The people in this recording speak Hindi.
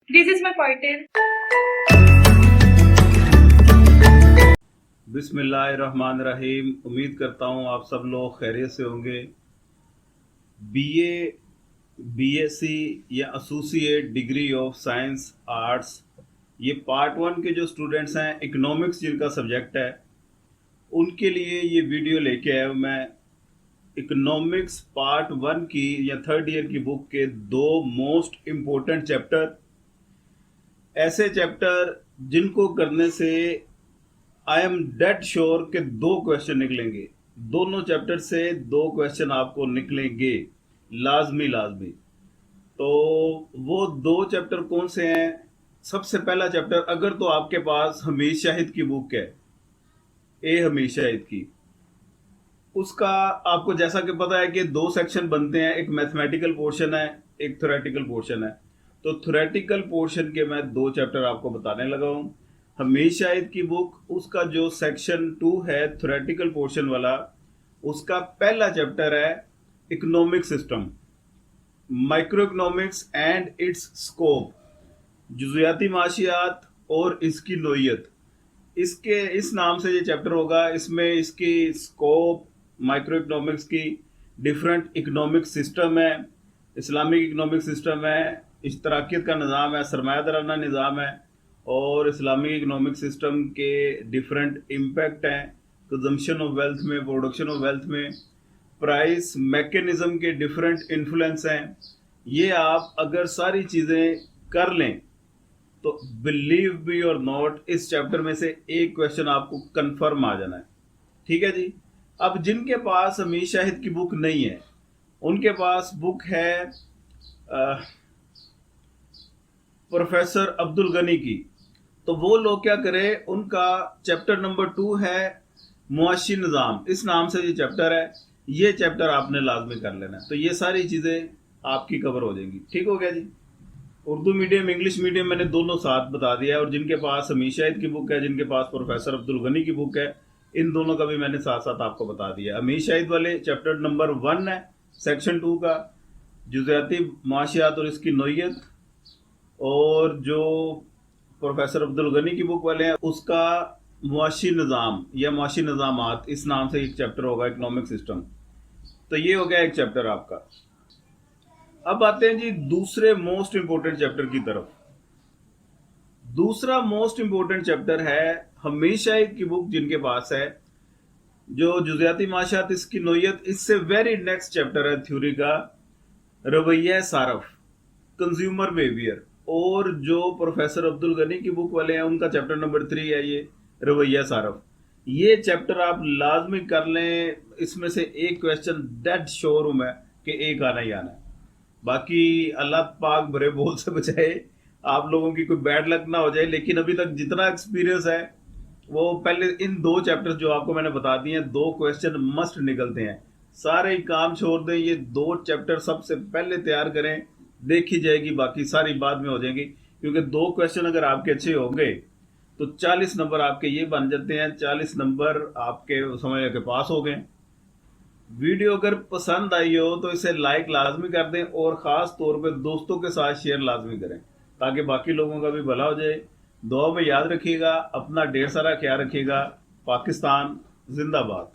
This is my pointer. बिस्मिल्लाहिर्रहमानिर्रहीम। उम्मीद करता हूँ आप सब लोग खैरियत से होंगे। बीए, बीएससी या associate degree of science arts, ये पार्ट 1 के जो स्टूडेंट्स हैं, इकोनॉमिक्स जिनका सब्जेक्ट है, उनके लिए ये वीडियो लेके आया हूँ मैं। इकोनॉमिक्स पार्ट 1 की या थर्ड ईयर की बुक के 2 मोस्ट इम्पोर्टेंट चैप्टर, ऐसे चैप्टर जिनको करने से आई एम डेड श्योर कि 2 क्वेश्चन निकलेंगे। दोनों चैप्टर से 2 क्वेश्चन आपको निकलेंगे, लाजमी। तो वो 2 चैप्टर कौन से हैं? सबसे पहला चैप्टर, अगर तो आपके पास हमीद शाहिद की बुक है, ए हमीद शाहिद की, उसका आपको जैसा कि पता है कि 2 सेक्शन बनते हैं, एक मैथमेटिकल पोर्शन है, एक थ्योरेटिकल पोर्शन है। तो थ्योरेटिकल पोर्शन के मैं 2 चैप्टर आपको बताने लगा हूँ। हमीद शाहिद की बुक, उसका जो सेक्शन 2 है थ्योरेटिकल पोर्शन वाला, उसका पहला चैप्टर है economic system, micro economics and its scope, जुज़ियाती माशियात और इसकी नोयत। इसके इस नाम से ये चैप्टर होगा। इसमें इसकी स्कोप, माइक्रो इकोनॉमिक्स की डिफरेंट इकोनॉमिक सिस्टम है, इस्लामिक इकोनॉमिक सिस्टम है, इश्तराकियत का निज़ाम है, सरमायादाराना निज़ाम है, और इस्लामिक इकोनॉमिक सिस्टम के डिफरेंट इम्पैक्ट हैं कंजम्पशन ऑफ वेल्थ में, प्रोडक्शन ऑफ वेल्थ में, प्राइस मैकेनिज्म के डिफरेंट इन्फ्लुएंस हैं। ये आप अगर सारी चीज़ें कर लें तो बिलीव मी और नॉट, इस चैप्टर में से एक क्वेश्चन आपको कंफर्म आ जाना है। ठीक है जी। अब जिनके पास हमीद शाहिद की बुक नहीं है, उनके पास बुक है प्रोफेसर अब्दुल गनी की, तो वो लोग क्या करें, उनका चैप्टर नंबर 2 है मुआशी निज़ाम, इस नाम से ये चैप्टर है। ये चैप्टर आपने लाजमी कर लेना है, तो ये सारी चीज़ें आपकी कवर हो जाएंगी। ठीक हो गया जी। उर्दू मीडियम, इंग्लिश मीडियम मैंने दोनों साथ बता दिया है, और जिनके पास हमीद शाहिद की बुक है, जिनके पास प्रोफेसर अब्दुल गनी की बुक है, इन दोनों का भी मैंने साथ साथ आपको बता दिया। हमीद शाहिद वाले चैप्टर नंबर 1 है सेक्शन 2 का, जुज़ियाती माशियात और इसकी नोयत, और जो प्रोफेसर अब्दुल गनी की बुक वाले हैं उसका मुआशी निज़ाम या मुआशी निज़ामात, इस नाम से एक चैप्टर होगा, इकोनॉमिक सिस्टम। तो ये हो गया एक चैप्टर आपका। अब आते हैं जी दूसरे मोस्ट इंपोर्टेंट चैप्टर की तरफ। दूसरा मोस्ट इंपोर्टेंट चैप्टर है हमीद शाहिद की बुक जिनके पास है, जो जुज़ियाती माशियात इसकी नोयत, इससे वेरी नेक्स्ट चैप्टर है थ्योरी का रवैया सारफ, कंज्यूमर बिहेवियर। और जो प्रोफेसर अब्दुल गनी की बुक वाले हैं, उनका चैप्टर नंबर 3 है ये रवैया सारफ। ये चैप्टर आप लाजमी कर लें, इसमें से एक क्वेश्चन डेड श्योर हूं मैं कि एक आना ही आना है। बाकी अल्लाह पाक बड़े बोल से बचाए, आप लोगों की कोई बैड लक ना हो जाए। लेकिन अभी तक जितना एक्सपीरियंस है, वो पहले इन 2 चैप्टर्स जो आपको मैंने बता दिए हैं, 2 क्वेश्चन मस्ट निकलते हैं। सारे ही काम छोड़ दें, ये 2 चैप्टर सबसे पहले तैयार करें, देखी जाएगी, बाकी सारी बाद में हो जाएंगी। क्योंकि 2 क्वेश्चन अगर आपके अच्छे होंगे तो 40 नंबर आपके ये बन जाते हैं, 40 नंबर आपके समझ के पास हो गए। वीडियो अगर पसंद आई हो तो इसे लाइक लाजमी कर दें, और ख़ास तौर पे दोस्तों के साथ शेयर लाजमी करें, ताकि बाकी लोगों का भी भला हो जाए। दुआ में याद रखिएगा, अपना ढेर सारा ख्याल रखिएगा। पाकिस्तान जिंदाबाद।